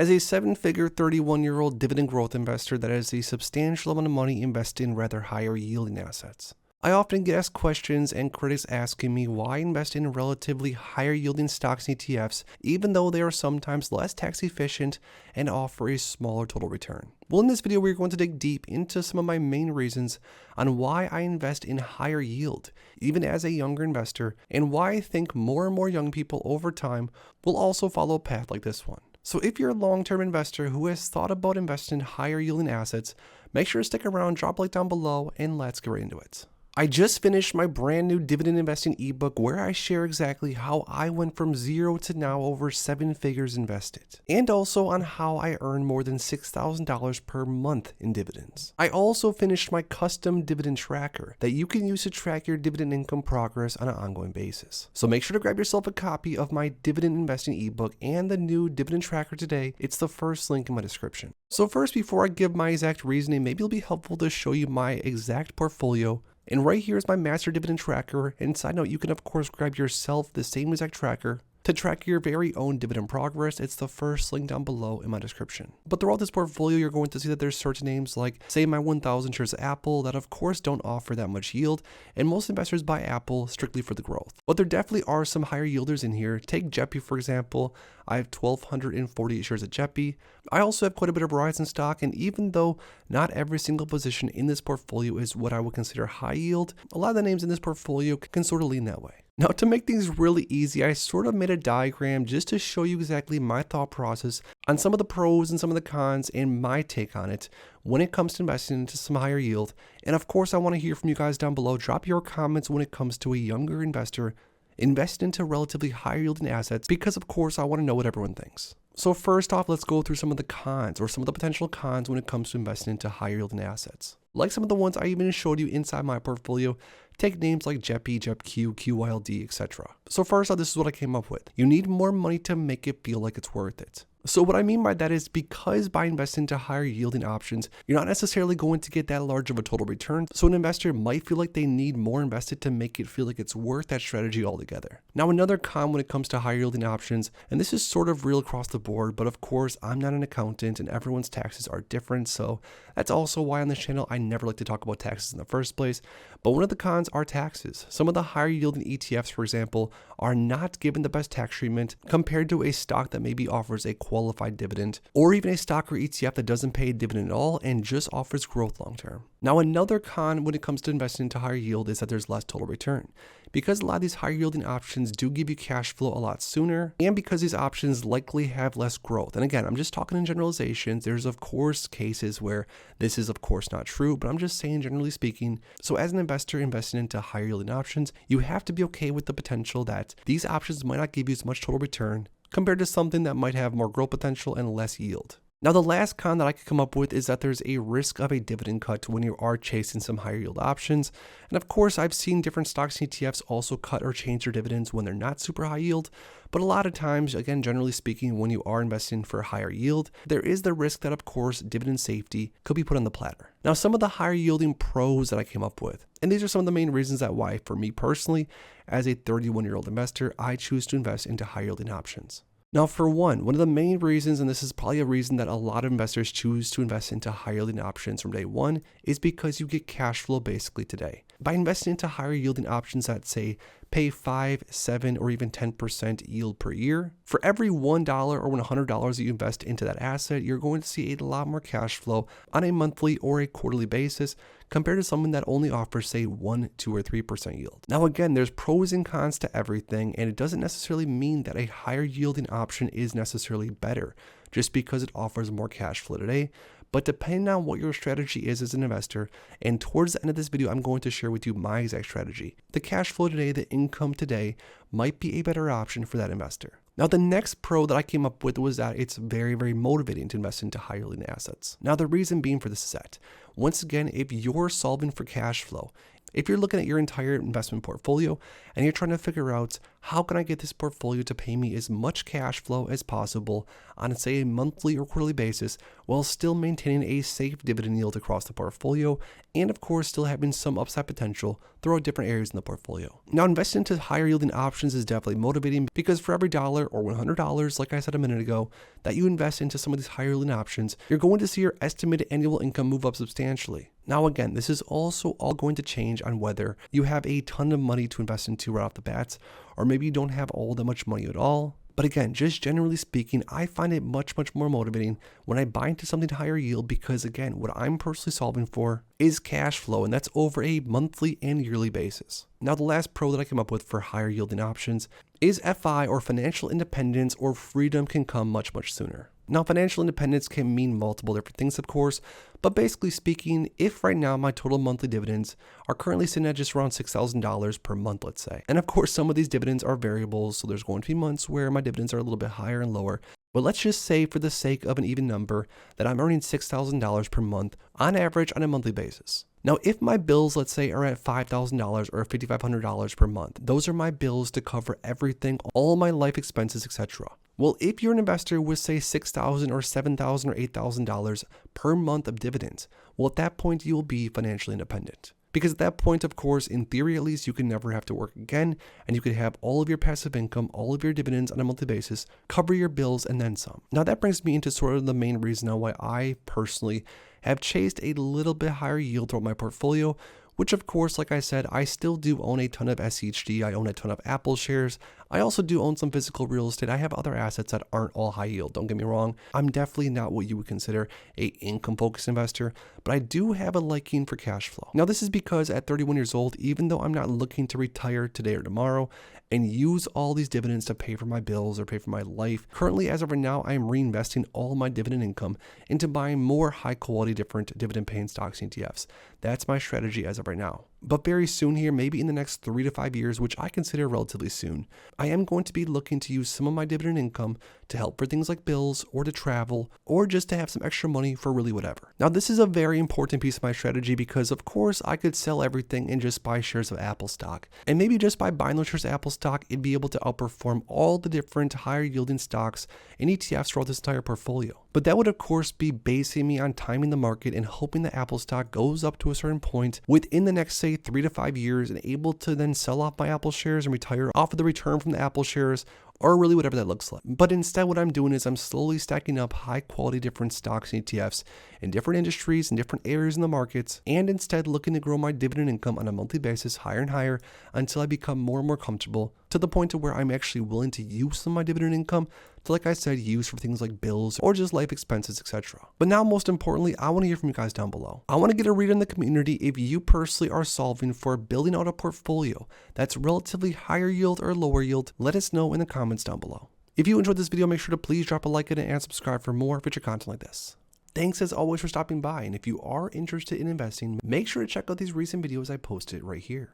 As a 7-figure 31-year-old dividend growth investor that has a substantial amount of money invested in rather higher yielding assets, I often get asked questions and critics asking me why I invest in relatively higher yielding stocks and ETFs even though they are sometimes less tax efficient and offer a smaller total return. Well, in this video, we're going to dig deep into some of my main reasons on why I invest in higher yield, even as a younger investor, and why I think more and more young people over time will also follow a path like this one. So if you're a long-term investor who has thought about investing in higher yielding assets, make sure to stick around, drop a like down below, and let's get right into it. I just finished my brand new dividend investing ebook where I share exactly how I went from zero to now over 7 figures invested, and also on how I earned more than $6,000 per month in dividends. I also finished my custom dividend tracker that you can use to track your dividend income progress on an ongoing basis. So make sure to grab yourself a copy of my dividend investing ebook and the new dividend tracker today. It's the first link in my description. So first, before I give my exact reasoning, maybe it'll be helpful to show you my exact portfolio. And right here is my master dividend tracker, and side note, you can of course grab yourself the same exact tracker to track your very own dividend progress. It's the first link down below in my description. But throughout this portfolio, you're going to see that there's certain names like, say, my 1,000 shares of Apple that of course don't offer that much yield, and most investors buy Apple strictly for the growth. But there definitely are some higher yielders in here. Take JEPI for example. I have 1,248 shares at JEPI. I also have quite a bit of Verizon stock, and even though not every single position in this portfolio is what I would consider high yield, a lot of the names in this portfolio can sort of lean that way. Now, to make things really easy, I sort of made a diagram just to show you exactly my thought process on some of the pros and some of the cons and my take on it when it comes to investing into some higher yield. And of course, I want to hear from you guys down below. Drop your comments when it comes to a younger investor invest into relatively higher yielding assets, because of course I want to know what everyone thinks. So first off, let's go through some of the cons, or some of the potential cons when it comes to investing into higher yielding assets. Like some of the ones I even showed you inside my portfolio, take names like JEPI, JEPQ, QYLD, etc. So first off, this is what I came up with. You need more money to make it feel like it's worth it. So what I mean by that is, because by investing into higher yielding options, you're not necessarily going to get that large of a total return. So an investor might feel like they need more invested to make it feel like it's worth that strategy altogether. Now, another con when it comes to higher yielding options, and this is sort of real across the board, but of course I'm not an accountant and everyone's taxes are different. So that's also why on this channel, I never like to talk about taxes in the first place. But one of the cons are taxes. Some of the higher yielding ETFs, for example, are not given the best tax treatment compared to a stock that maybe offers a qualified dividend, or even a stock or ETF that doesn't pay a dividend at all and just offers growth long term. Now, another con when it comes to investing into higher yield is that there's less total return. Because a lot of these higher yielding options do give you cash flow a lot sooner, and because these options likely have less growth. And again, I'm just talking in generalizations. There's of course cases where this is of course not true, but I'm just saying generally speaking. So as an investor investing into higher yielding options, you have to be okay with the potential that these options might not give you as much total return compared to something that might have more growth potential and less yield. Now, the last con that I could come up with is that there's a risk of a dividend cut when you are chasing some higher yield options. And of course, I've seen different stocks and ETFs also cut or change their dividends when they're not super high yield. But a lot of times, again, generally speaking, when you are investing for higher yield, there is the risk that, of course, dividend safety could be put on the platter. Now, some of the higher yielding pros that I came up with, and these are some of the main reasons that why, for me personally, as a 31-year-old investor, I choose to invest into higher yielding options. Now, for one of the main reasons, and this is probably a reason that a lot of investors choose to invest into higher yielding options from day one, is because you get cash flow basically today. By investing into higher yielding options that say pay 5, 7, or even 10% yield per year, for every $1 or $100 that you invest into that asset, you're going to see a lot more cash flow on a monthly or a quarterly basis compared to someone that only offers, say, 1, 2, or 3% yield. Now, again, there's pros and cons to everything, and it doesn't necessarily mean that a higher yielding option is necessarily better just because it offers more cash flow today. But depending on what your strategy is as an investor, and towards the end of this video, I'm going to share with you my exact strategy. The cash flow today, the income today might be a better option for that investor. Now, the next pro that I came up with was that it's very, very motivating to invest into higher yielding assets. Now, the reason being for this is that, once again, if you're solving for cash flow, if you're looking at your entire investment portfolio and you're trying to figure out how can I get this portfolio to pay me as much cash flow as possible on, say, a monthly or quarterly basis while still maintaining a safe dividend yield across the portfolio, and of course still having some upside potential throughout different areas in the portfolio. Now, investing into higher yielding options is definitely motivating because for every dollar or $100, like I said a minute ago, that you invest into some of these higher yielding options, you're going to see your estimated annual income move up substantially. Now again, this is also all going to change on whether you have a ton of money to invest into right off the bats, or maybe you don't have all that much money at all. But again, just generally speaking, I find it much more motivating when I buy into something higher yield because again, what I'm personally solving for is cash flow, and that's over a monthly and yearly basis. Now, the last pro that I came up with for higher yielding options is FI, or financial independence or freedom, can come much sooner. Now, financial independence can mean multiple different things, of course, but basically speaking, if right now my total monthly dividends are currently sitting at just around $6,000 per month, let's say, and of course some of these dividends are variables, so there's going to be months where my dividends are a little bit higher and lower, but let's just say for the sake of an even number that I'm earning $6,000 per month on average on a monthly basis. Now, if my bills, let's say, are at $5,000 or $5,500 per month, those are my bills to cover everything, all my life expenses, etc. Well, if you're an investor with, say, $6,000 or $7,000 or $8,000 per month of dividends, well, at that point, you'll be financially independent. Because at that point, of course, in theory at least, you can never have to work again, and you could have all of your passive income, all of your dividends on a monthly basis, cover your bills, and then some. Now, that brings me into sort of the main reason now why I personally have chased a little bit higher yield throughout my portfolio, which of course, like I said, I still do own a ton of SHD, I own a ton of Apple shares, I also do own some physical real estate, I have other assets that aren't all high yield, don't get me wrong, I'm definitely not what you would consider a income focused investor, but I do have a liking for cash flow. Now this is because at 31 years old, even though I'm not looking to retire today or tomorrow and use all these dividends to pay for my bills or pay for my life, currently as of right now, I am reinvesting all my dividend income into buying more high quality different dividend paying stocks and ETFs. That's my strategy as of right now. But very soon here, maybe in the next 3 to 5 years, which I consider relatively soon, I am going to be looking to use some of my dividend income to help for things like bills or to travel or just to have some extra money for really whatever. Now, this is a very important piece of my strategy because of course I could sell everything and just buy shares of Apple stock. And maybe just by buying those shares of Apple stock, it'd be able to outperform all the different higher yielding stocks and ETFs throughout this entire portfolio. But that would of course be basing me on timing the market and hoping that Apple stock goes up to a certain point within the next, say, 3 to 5 years and able to then sell off my Apple shares and retire off of the return from the Apple shares, or really whatever that looks like. But instead what I'm doing is I'm slowly stacking up high quality different stocks and ETFs in different industries and different areas in the markets, and instead looking to grow my dividend income on a monthly basis higher and higher until I become more and more comfortable to the point to where I'm actually willing to use some of my dividend income to, like I said, use for things like bills or just life expenses, etc. But now, most importantly, I want to hear from you guys down below. I want to get a read in the community if you personally are solving for building out a portfolio that's relatively higher yield or lower yield. Let us know in the comments down below. If you enjoyed this video, make sure to please drop a like on it and subscribe for more future content like this. Thanks as always for stopping by, and if you are interested in investing, make sure to check out these recent videos I posted right here.